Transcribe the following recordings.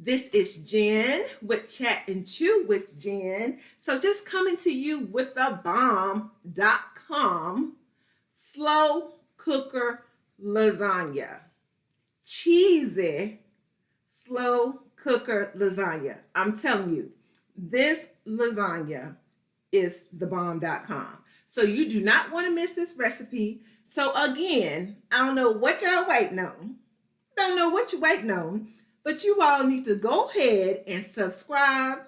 This is Jen with Chat and Chew with Jen. So just coming to you with the bomb.com slow cooker lasagna. Cheesy slow cooker lasagna. I'm telling you, this lasagna is the bomb.com. So you do not want to miss this recipe. So again, I don't know what y'all waiting on. Don't know what you're waiting on, but you all need to go ahead and subscribe,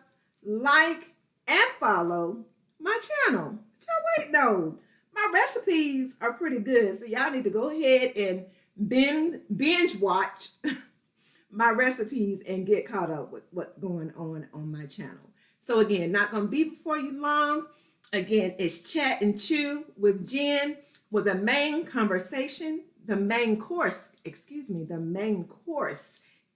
like, and follow my channel. What y'all waiting on? My recipes are pretty good, so y'all need to go ahead and binge watch my recipes and get caught up with what's going on my channel. So again, not going to be before you long. Again, it's Chat and Chew with Jen with the main conversation. The main course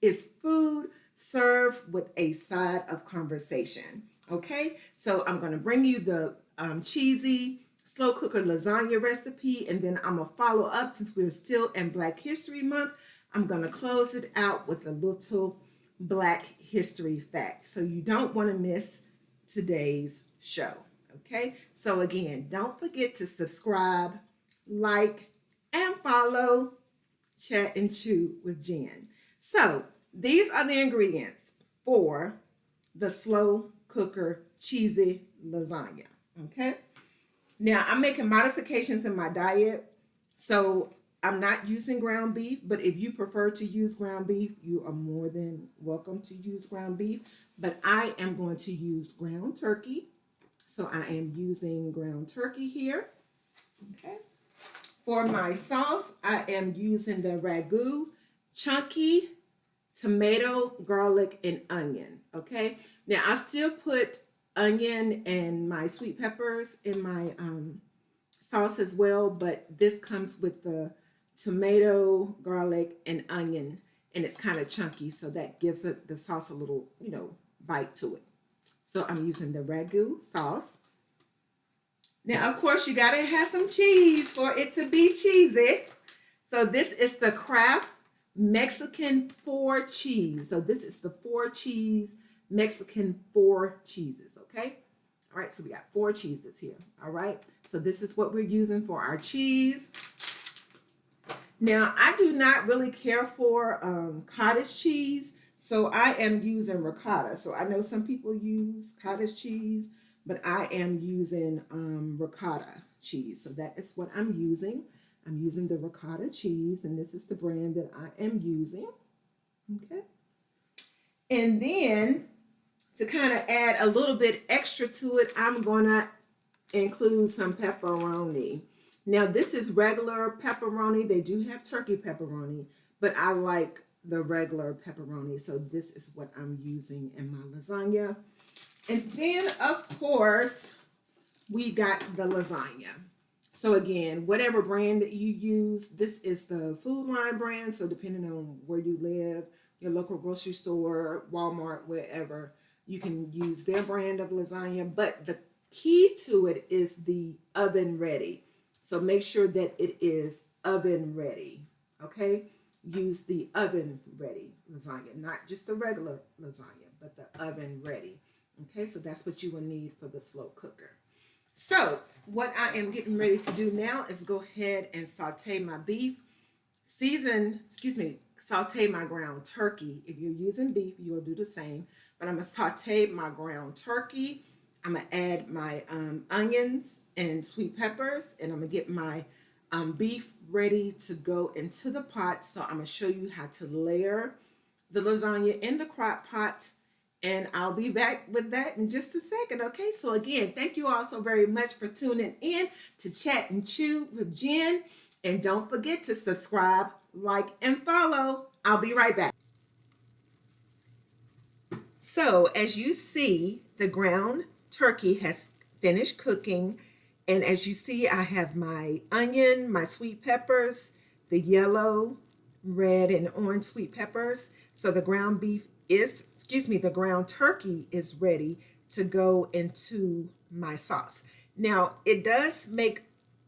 is food served with a side of conversation. Okay, so I'm going to bring you the cheesy slow cooker lasagna recipe, and then I'm going to follow up, since we're still in Black History Month, I'm going to close it out with a little Black History fact. So you don't want to miss today's show. Okay, so again, don't forget to subscribe, like, and follow Chat and Chew with Jen. So these are the ingredients for the slow cooker cheesy lasagna. Okay, now I'm making modifications in my diet, so I'm not using ground beef, but if you prefer to use ground beef, you are more than welcome to use ground beef. But I am going to use ground turkey. So I am using ground turkey here. Okay. For my sauce, I am using the Ragu Chucky tomato, garlic, and onion. Okay. Now I still put onion and my sweet peppers in my sauce as well, but this comes with the tomato, garlic, and onion, and it's kind of chunky, so that gives the sauce a little, bite to it. So I'm using the Ragu sauce. Now, of course, you got to have some cheese for it to be cheesy. So this is the Kraft Mexican 4 cheese. So this is the 4 cheese Mexican 4 cheeses, okay? All right, so we got 4 cheeses here, all right? So this is what we're using for our cheese. Now, I do not really care for cottage cheese, so I am using ricotta. So I know some people use cottage cheese, but I am using ricotta cheese. So that is what I'm using. I'm using the ricotta cheese, and this is the brand that I am using. Okay. And then to kind of add a little bit extra to it, I'm going to include some pepperoni. Now, this is regular pepperoni. They do have turkey pepperoni, but I like the regular pepperoni. So this is what I'm using in my lasagna. And then, of course, we got the lasagna. So again, whatever brand that you use, this is the Food Line brand. So depending on where you live, your local grocery store, Walmart, wherever, you can use their brand of lasagna. But the key to it is the oven ready. So make sure that it is oven ready, okay? Use the oven ready lasagna, not just the regular lasagna, but the oven ready. Okay, so that's what you will need for the slow cooker. So what I am getting ready to do now is go ahead and saute my beef, saute my ground turkey. If you're using beef, you'll do the same, but I'm gonna saute my ground turkey. I'm gonna add my onions and sweet peppers, and I'm gonna get my beef ready to go into the pot. So I'm gonna show you how to layer the lasagna in the crock pot, and I'll be back with that in just a second. Okay, so again, thank you all so very much for tuning in to Chat and Chew with Jen, and don't forget to subscribe, like, and follow. I'll be right back. So as you see, the ground turkey has finished cooking, and as you see, I have my onion, my sweet peppers, the yellow, red, and orange sweet peppers. So the ground the ground turkey is ready to go into my sauce. Now, it does make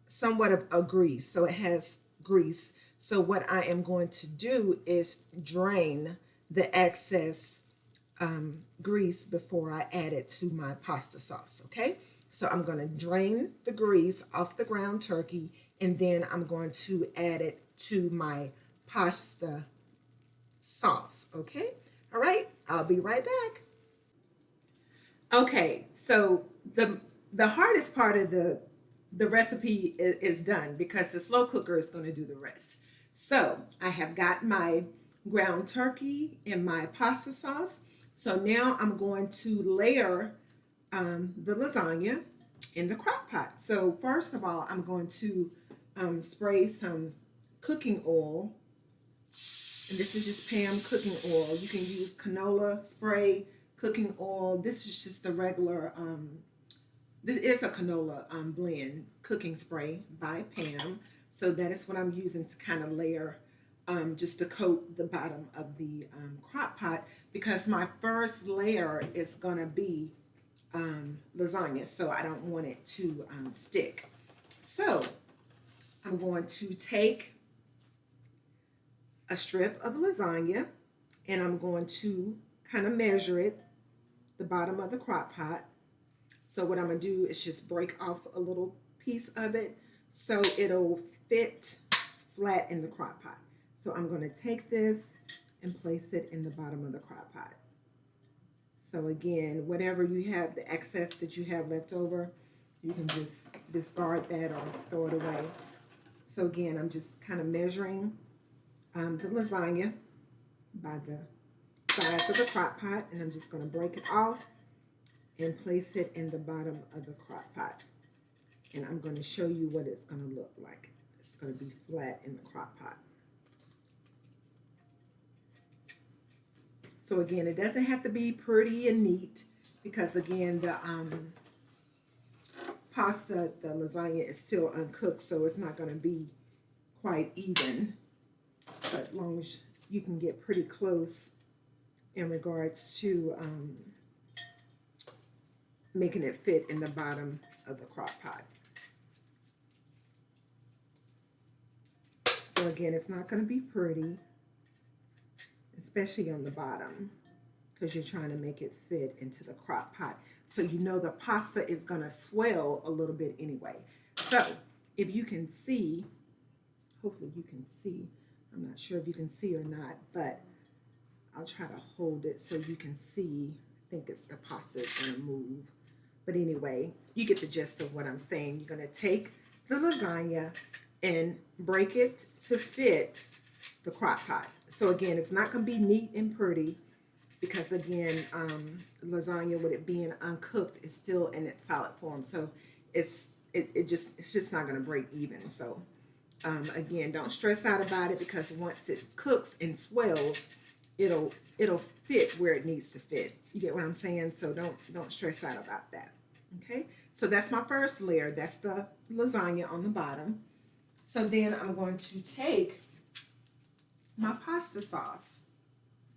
somewhat of a grease, so it has grease. So what I am going to do is drain the excess grease before I add it to my pasta sauce, okay? So I'm going to drain the grease off the ground turkey, and then I'm going to add it to my pasta sauce, okay? All right, I'll be right back. Okay, so the hardest part of the recipe is done because the slow cooker is going to do the rest. So I have got my ground turkey and my pasta sauce. So now I'm going to layer the lasagna in the crock pot. So first of all, I'm going to spray some cooking oil. And this is just Pam cooking oil. You can use canola spray, cooking oil. This is just the regular, this is a canola blend cooking spray by Pam. So that is what I'm using to kind of layer, just to coat the bottom of the crock pot, because my first layer is gonna be lasagna, so I don't want it to stick. So I'm going to take a strip of lasagna and I'm going to kind of measure it, the bottom of the crock pot. So what I'm gonna do is just break off a little piece of it so it'll fit flat in the crock pot. So I'm gonna take this and place it in the bottom of the crock pot. So again, whatever you have, the excess that you have left over, you can just discard that or throw it away. So again, I'm just kind of measuring the lasagna by the size of the crock pot, and I'm just going to break it off and place it in the bottom of the crock pot. And I'm going to show you what it's going to look like. It's going to be flat in the crock pot. So again, it doesn't have to be pretty and neat, because again, the pasta, the lasagna is still uncooked, so it's not going to be quite even. But as long as you can get pretty close in regards to making it fit in the bottom of the crock pot. So again, it's not going to be pretty, especially on the bottom, because you're trying to make it fit into the crock pot. So you know the pasta is going to swell a little bit anyway. So if you can see, hopefully you can see, I'm not sure if you can see or not, but I'll try to hold it so you can see. I think it's the pasta is going to move. But anyway, you get the gist of what I'm saying. You're going to take the lasagna and break it to fit the crock pot. So again, it's not going to be neat and pretty, because again, lasagna, with it being uncooked, is still in its solid form. So it's just not going to break even. So again, don't stress out about it, because once it cooks and swells, it'll fit where it needs to fit. You get what I'm saying? So don't stress out about that. Okay, so that's my first layer. That's the lasagna on the bottom. So then I'm going to take my pasta sauce,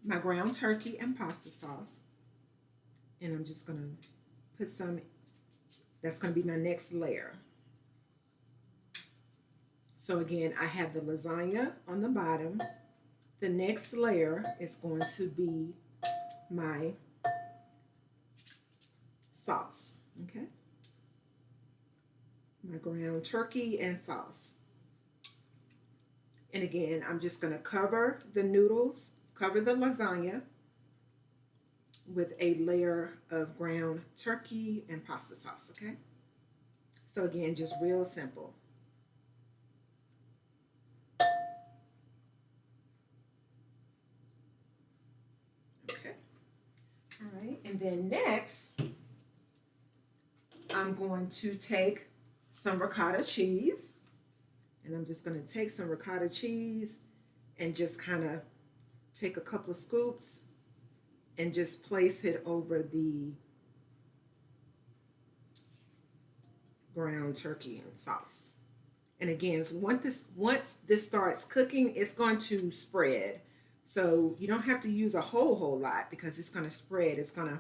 my ground turkey and pasta sauce, and I'm just going to put some, that's going to be my next layer. So again, I have the lasagna on the bottom. The next layer is going to be my sauce, okay? My ground turkey and sauce. And again, I'm just going to cover the noodles, cover the lasagna with a layer of ground turkey and pasta sauce, okay? So again, just real simple. Okay. All right. And then next, I'm going to take some ricotta cheese. And I'm just going to take some ricotta cheese and just kind of take a couple of scoops and just place it over the ground turkey and sauce. And again, so once this starts cooking, it's going to spread. So you don't have to use a whole lot, because it's going to spread. It's going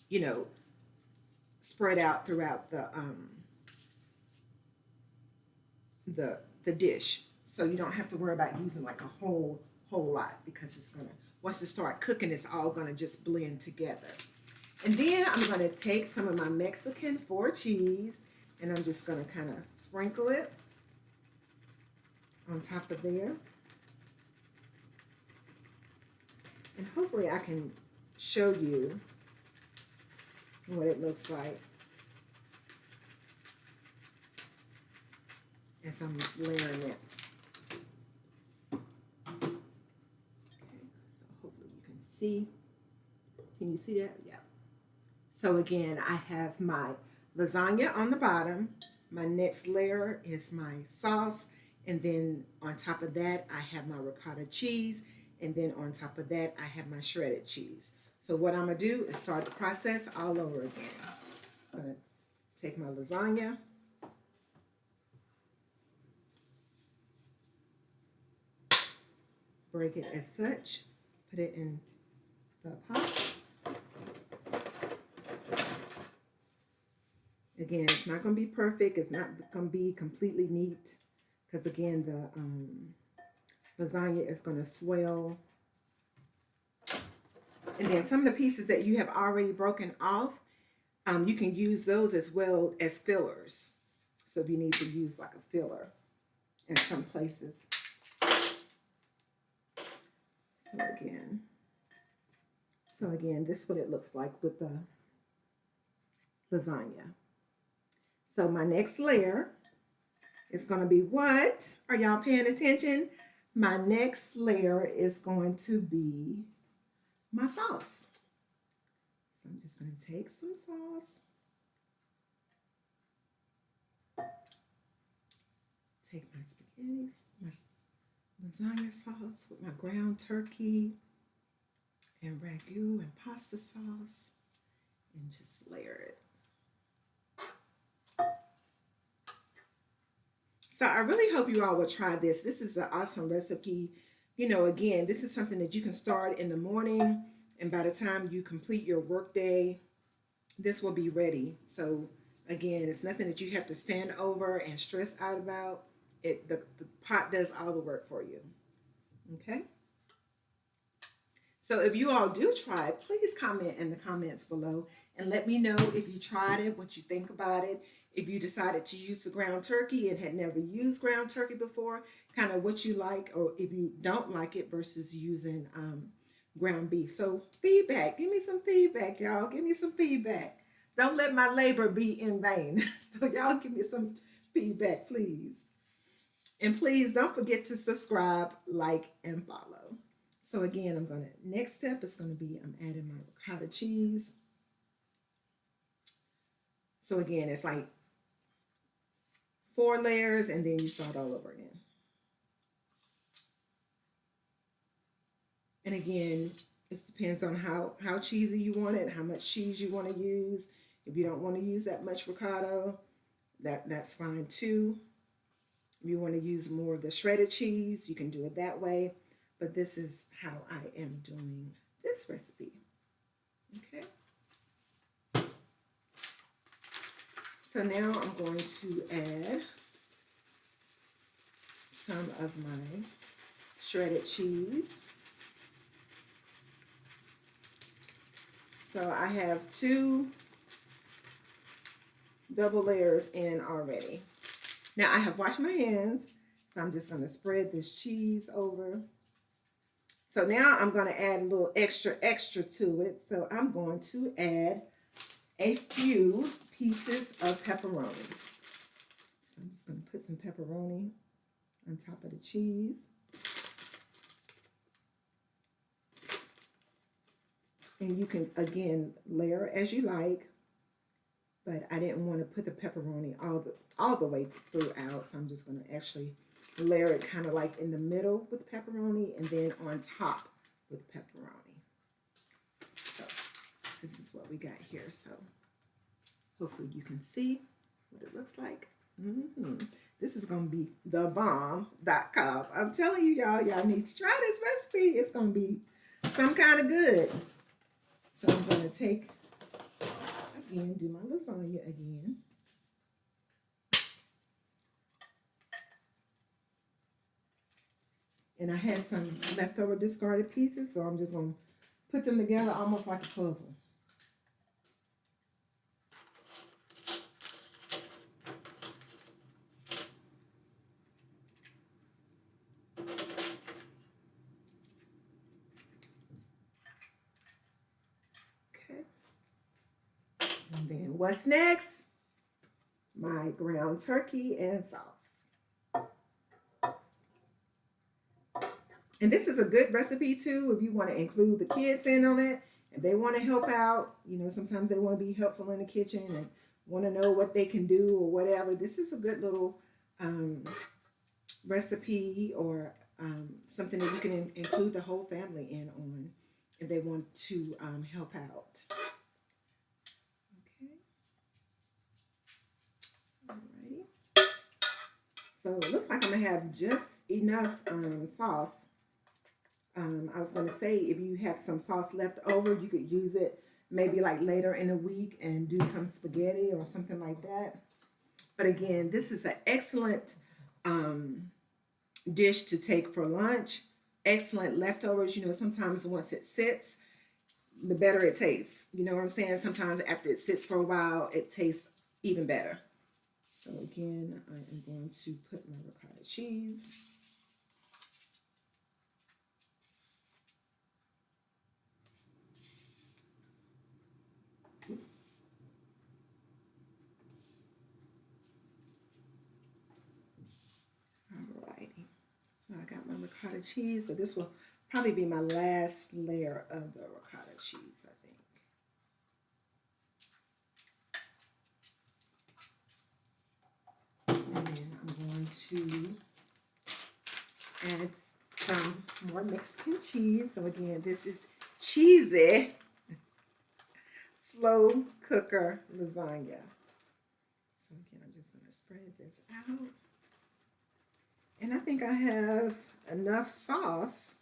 to, spread out throughout the dish. So you don't have to worry about using like a whole lot, because it's going to once it starts cooking, it's all going to just blend together. And then I'm going to take some of my Mexican 4 cheese, and I'm just going to kind of sprinkle it on top of there. And hopefully I can show you what it looks like as I'm layering it. Okay, so hopefully you can see. Can you see that? Yeah. So again, I have my lasagna on the bottom. My next layer is my sauce. And then on top of that, I have my ricotta cheese. And then on top of that, I have my shredded cheese. So what I'm going to do is start the process all over again. I'm going to take my lasagna. Break it as such. Put it in the pot. Again, it's not going to be perfect. It's not going to be completely neat. Because again, the lasagna is going to swell. And then some of the pieces that you have already broken off, you can use those as well as fillers. So if you need to use like a filler in some places. So again, this is what it looks like with the lasagna. So my next layer is going to be what? Are y'all paying attention? My next layer is going to be my sauce. So I'm just going to take some sauce. Take my spaghetti, my lasagna sauce with my ground turkey and ragu and pasta sauce, and just layer it. So I really hope you all will try this. This is an awesome recipe. You know, again, this is something that you can start in the morning, and by the time you complete your workday, this will be ready. So again, it's nothing that you have to stand over and stress out about. The pot does all the work for you. Okay? So if you all do try it, please comment in the comments below and let me know if you tried it, what you think about it. If you decided to use the ground turkey and had never used ground turkey before, kind of what you like, or if you don't like it versus using ground beef. So feedback, give me some feedback, y'all. Give me some feedback. Don't let my labor be in vain. So y'all give me some feedback, please. And please don't forget to subscribe, like, and follow. So again, next step is going to be, I'm adding my ricotta cheese. So again, it's like 4 layers, and then you start all over again. And again, it depends on how cheesy you want it, how much cheese you want to use. If you don't want to use that much ricotta, that's fine too. If you want to use more of the shredded cheese, you can do it that way. But this is how I am doing this recipe. Okay. So now I'm going to add some of my shredded cheese. So I have 2 double layers in already. Now I have washed my hands, so I'm just going to spread this cheese over. So now I'm going to add a little extra to it. So I'm going to add a few pieces of pepperoni. So I'm just going to put some pepperoni on top of the cheese. And you can, again, layer as you like. But I didn't want to put the pepperoni all the way throughout. So I'm just going to actually layer it kind of like in the middle with pepperoni, and then on top with pepperoni. So this is what we got here. So hopefully you can see what it looks like. This is going to be thebomb.com. I'm telling you, y'all need to try this recipe. It's going to be some kind of good. So I'm going to take, again, do my lasagna again. And And I had some leftover discarded pieces, so I'm just going to put them together almost like a puzzle. Okay. And then what's next? My ground turkey and sauce. And this is a good recipe too if you want to include the kids in on it and they want to help out. You know, sometimes they want to be helpful in the kitchen and want to know what they can do or whatever. This is a good little recipe or something that you can include the whole family in on if they want to help out. Okay. Alrighty. So it looks like I'm going to have just enough sauce. I was going to say if you have some sauce left over, you could use it maybe like later in the week and do some spaghetti or something like that. But again, this is an excellent dish to take for lunch. Excellent leftovers. You know, sometimes once it sits, the better it tastes. You know what I'm saying? Sometimes after it sits for a while, it tastes even better. So again, I am going to put my ricotta cheese. Alrighty. So I got my ricotta cheese. So this will probably be my last layer of the ricotta cheese, I think. And then I'm going to add some more Mexican cheese. So again, this is Cheesey slow cooker lasagna. So again, I'm just going to spread this out. And I think I have enough sauce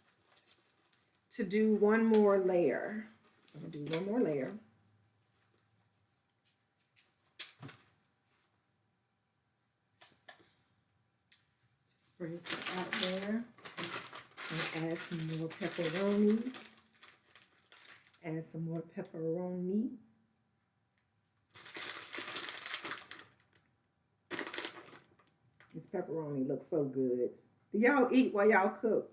to do one more layer. So I'm going to do one more layer. Just spread that out there. And add some more pepperoni. Add some more pepperoni. This pepperoni looks so good. Do y'all eat while y'all cook?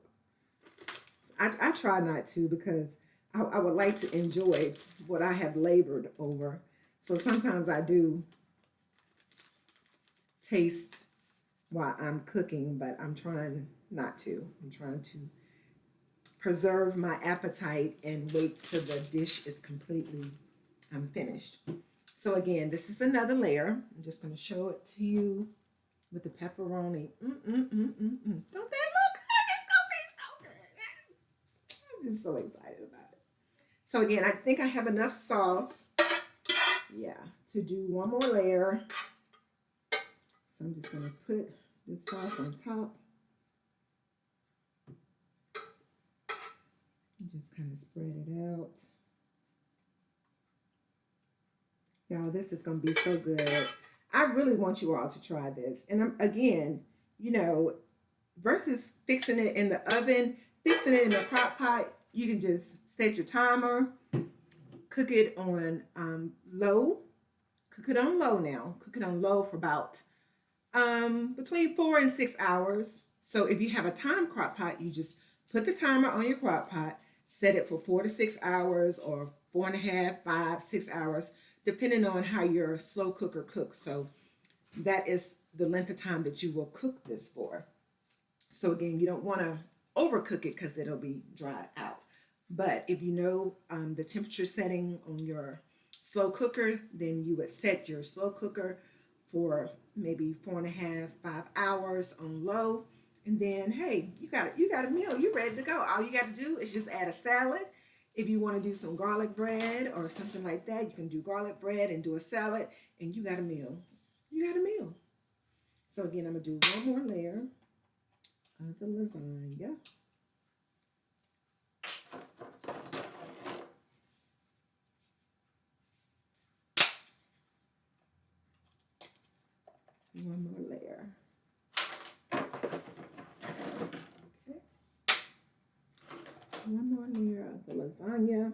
I try not to because I would like to enjoy what I have labored over. So sometimes I do taste while I'm cooking, but I'm trying not to. I'm trying to preserve my appetite and wait till the dish is completely finished. So again, this is another layer. I'm just going to show it to you with the pepperoni. Don't that look good? It's going to be so good. I'm just so excited about it. So again, I think I have enough sauce, to do one more layer. So I'm just going to put this sauce on top. And just kind of spread it out. Y'all, this is going to be so good. I really want you all to try this. And again, you know, versus fixing it in the oven, fixing it in the crock pot, you can just set your timer, cook it on low. Cook it on low now. Cook it on low for about between 4 and 6 hours. So if you have a time crock pot, you just put the timer on your crock pot, set it for 4 to 6 hours or 4.5, 5, 6 hours, depending on how your slow cooker cooks. So that is the length of time that you will cook this for. So again, you don't want to overcook it because it'll be dried out. But if you know the temperature setting on your slow cooker, then you would set your slow cooker for maybe 4.5, 5 hours on low. And then, hey, you got a meal. You're ready to go. All you got to do is just add a salad. If you want to do some garlic bread or something like that, you can do garlic bread and do a salad, and you got a meal. You got a meal. So again, I'm going to do one more layer of the lasagna. One more layer. Okay. the lasagna.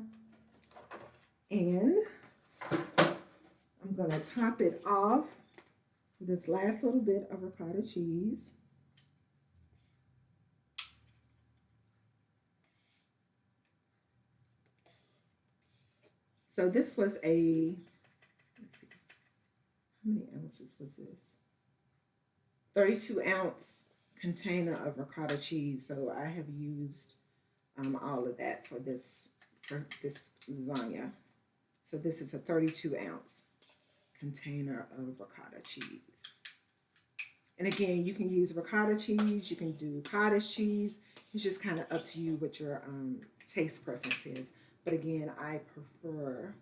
And I'm going to top it off with this last little bit of ricotta cheese. So this was a, let's see, how many ounces was this? 32-ounce container of ricotta cheese. So I have used all of that for this lasagna. So this is a 32-ounce container of ricotta cheese. And again, you can use ricotta cheese, you can do cottage cheese. It's just kind of up to you what your taste preference is. But again, I prefer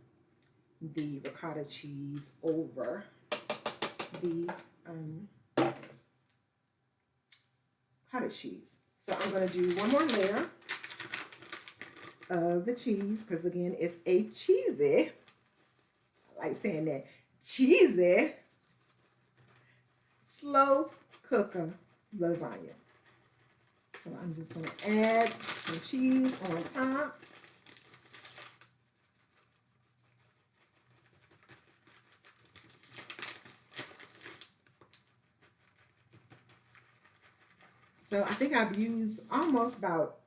the ricotta cheese over the cottage cheese. So I'm going to do one more layer of the cheese because again, it's a cheesy, I like saying that, cheesy slow cooker lasagna. So I'm just going to add some cheese on top. So I think I've used almost about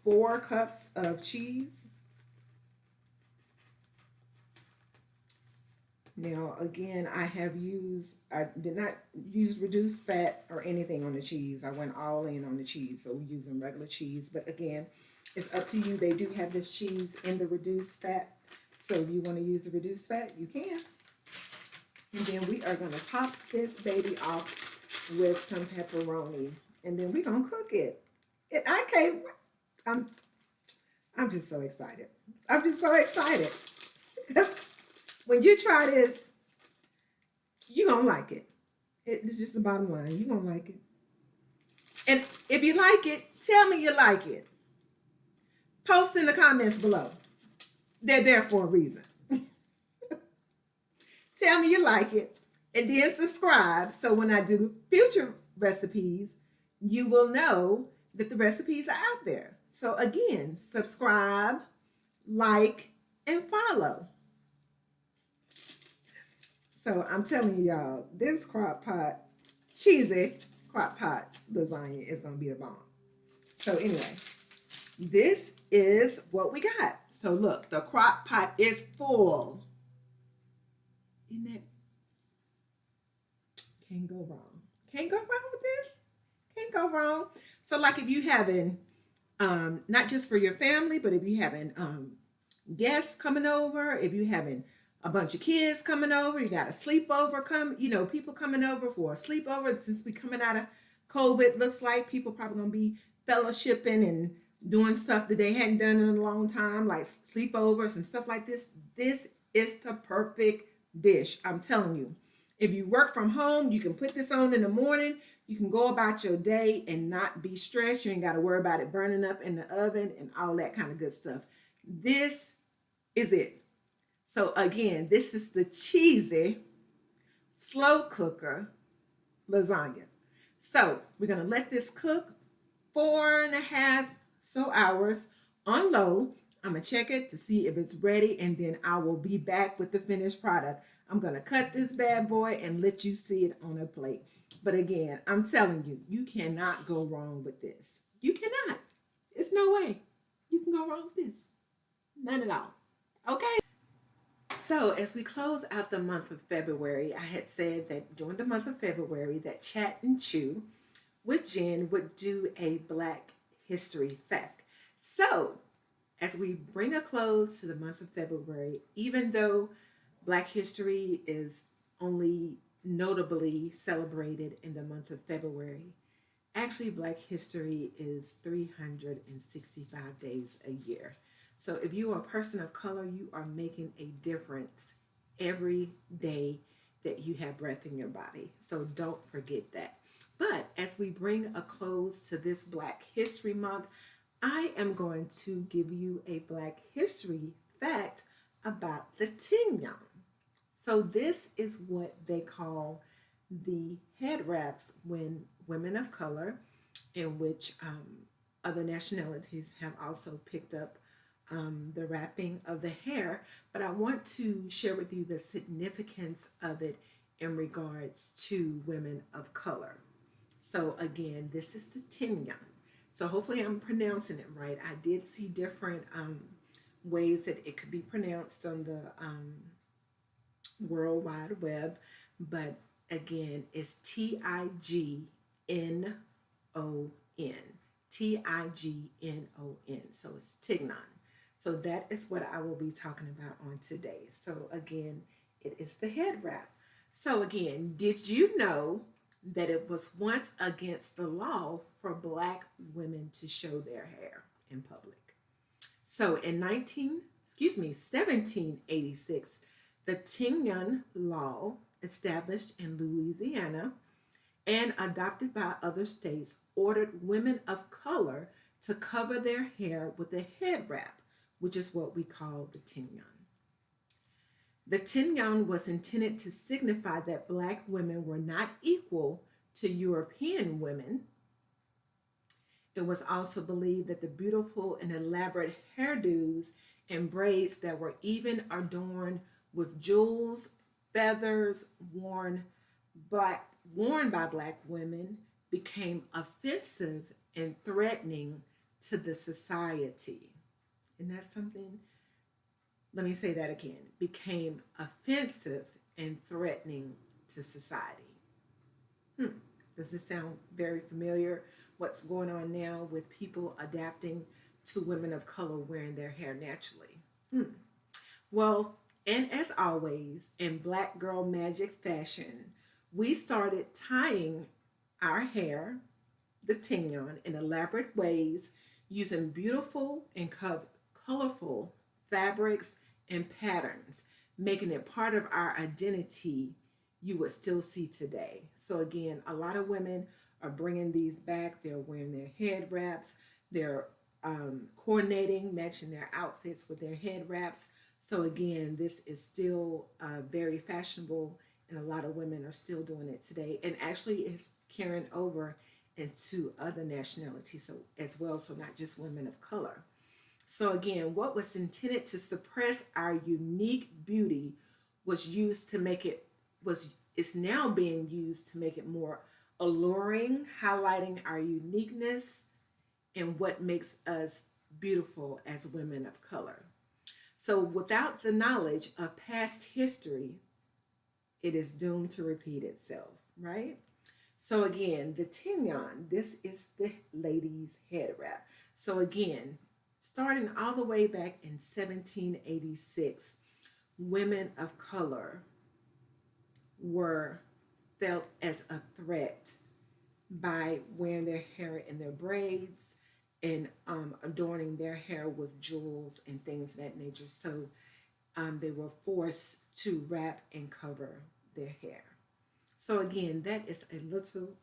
4 cups of cheese. Now, again, I did not use reduced fat or anything on the cheese. I went all in on the cheese, so we're using regular cheese. But again, it's up to you. They do have this cheese in the reduced fat. So if you want to use the reduced fat, you can. And then we are going to top this baby off with some pepperoni. And then we're going to cook it. I'm just so excited. I'm just so excited. Because when you try this, you're going to like it. It's just the bottom line. You're going to like it. And if you like it, tell me you like it. Post in the comments below. They're there for a reason. Tell me you like it. And then subscribe. So when I do future recipes, you will know that the recipes are out there. So again, subscribe, like, and follow. So I'm telling you, y'all, this crock pot, cheesy crock pot lasagna is going to be the bomb. So anyway, this is what we got. So look, the crock pot is full. Isn't that? Can't go wrong. Can't go wrong with this. Can't go wrong. So like if you having, not just for your family, but if you having guests coming over, if you having a bunch of kids coming over, you got a sleepover people coming over for a sleepover. Since we coming out of COVID, looks like people probably gonna be fellowshipping and doing stuff that they hadn't done in a long time, like sleepovers and stuff like this. This is the perfect dish. I'm telling you. If you work from home, you can put this on in the morning. You can go about your day and not be stressed. You ain't got to worry about it burning up in the oven and all that kind of good stuff. This is it. So again, this is the cheesy slow cooker lasagna. So we're going to let this cook 4.5 hours on low. I'm going to check it to see if it's ready, and then I will be back with the finished product. I'm going to cut this bad boy and let you see it on a plate. But again, I'm telling you, you cannot go wrong with this. You cannot. It's no way you can go wrong with this. None at all. Okay? So as we close out the month of February, I had said that during the month of February that Chat and Chew with Jen would do a Black History Fact. So as we bring a close to the month of February, even though Black History is only notably celebrated in the month of February, actually Black History is 365 days a year. So if you are a person of color, you are making a difference every day that you have breath in your body. So don't forget that. But as we bring a close to this Black History Month, I am going to give you a Black History fact about the Tignon. So this is what they call the head wraps when women of color, in which other nationalities have also picked up the wrapping of the hair, but I want to share with you the significance of it in regards to women of color. So again, this is the Tignon. So hopefully I'm pronouncing it right. I did see different ways that it could be pronounced on the World Wide Web, but again, it's Tignon. Tignon. So it's Tignon. So that is what I will be talking about on today. So again, it is the head wrap. So again, did you know that it was once against the law for Black women to show their hair in public? So in 1786, the Tignon law, established in Louisiana and adopted by other states, ordered women of color to cover their hair with a head wrap, which is what we call the Tignon. The Tignon was intended to signify that Black women were not equal to European women. It was also believed that the beautiful and elaborate hairdos and braids that were even adorned with jewels, feathers worn by Black women became offensive and threatening to the society. And that's something, let me say that again, became offensive and threatening to society. Does this sound very familiar? What's going on now with people adapting to women of color wearing their hair naturally? Well, and as always, in Black girl magic fashion, we started tying our hair, the Tignon, in elaborate ways using beautiful and colorful fabrics and patterns, making it part of our identity you would still see today. So again, a lot of women are bringing these back. They're wearing their head wraps. They're coordinating, matching their outfits with their head wraps. So again, this is still very fashionable, and a lot of women are still doing it today, and actually it's carrying over into other nationalities so as well, so not just women of color. So again, what was intended to suppress our unique beauty was used to make it is now being used to make it more alluring, highlighting our uniqueness and what makes us beautiful as women of color. So without the knowledge of past history, it is doomed to repeat itself, right? So again, the Tignon, this is the lady's head wrap. So again, starting all the way back in 1786, women of color were felt as a threat by wearing their hair in their braids and adorning their hair with jewels and things of that nature. So they were forced to wrap and cover their hair. So again, that is a little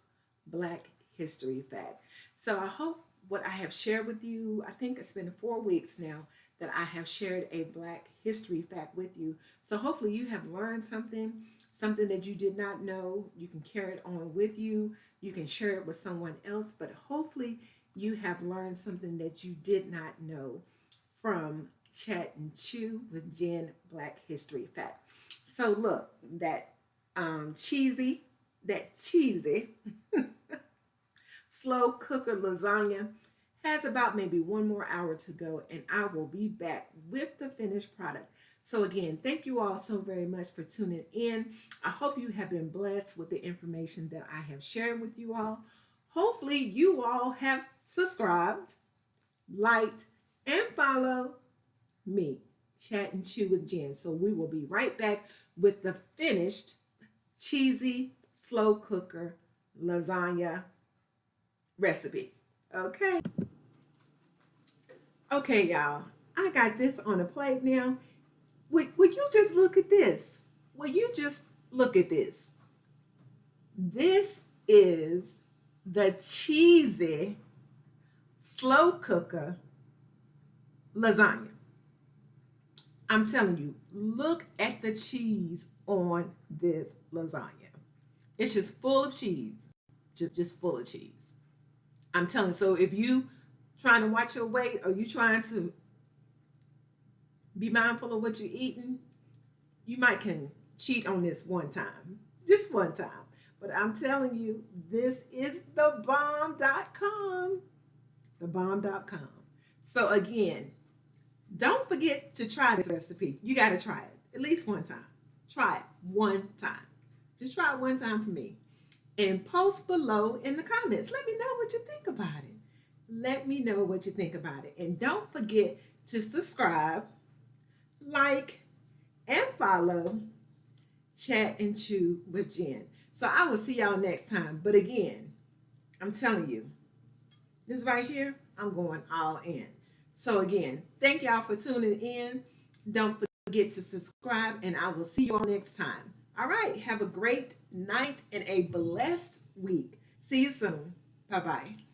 Black history fact. So I hope what I have shared with you, I think it's been 4 weeks now that I have shared a Black history fact with you. So hopefully you have learned something that you did not know. You can carry it on with you. You can share it with someone else, but hopefully you have learned something that you did not know from Chat and Chew with Jen Black History Fact. So look, that cheesy slow cooker lasagna has about maybe 1 more hour to go, and I will be back with the finished product. So again, thank you all so very much for tuning in. I hope you have been blessed with the information that I have shared with you all. Hopefully you all have subscribed, liked, and follow me, Chat and Chew with Jen. So we will be right back with the finished cheesy slow cooker lasagna recipe. Okay, y'all. I got this on a plate now. Will you just look at this? Will you just look at this? This is the cheesy slow cooker lasagna. I'm telling you, look at the cheese on this lasagna. It's just full of cheese. Just full of cheese. I'm telling you, so if you trying to watch your weight or you trying to Be mindful of what you're eating. You might can cheat on this one time, just one time. But I'm telling you, this is thebomb.com. Thebomb.com. So again, don't forget to try this recipe. You got to try it at least one time. Try it one time. Just try it one time for me. And post below in the comments. Let me know what you think about it. Let me know what you think about it. And don't forget to subscribe, like, and follow Chat and Chew with Jen. So I will see y'all next time. But again, I'm telling you, this right here, I'm going all in. So again, thank y'all for tuning in. Don't forget to subscribe, and I will see you all next time. All right, have a great night and a blessed week. See you soon. Bye-bye.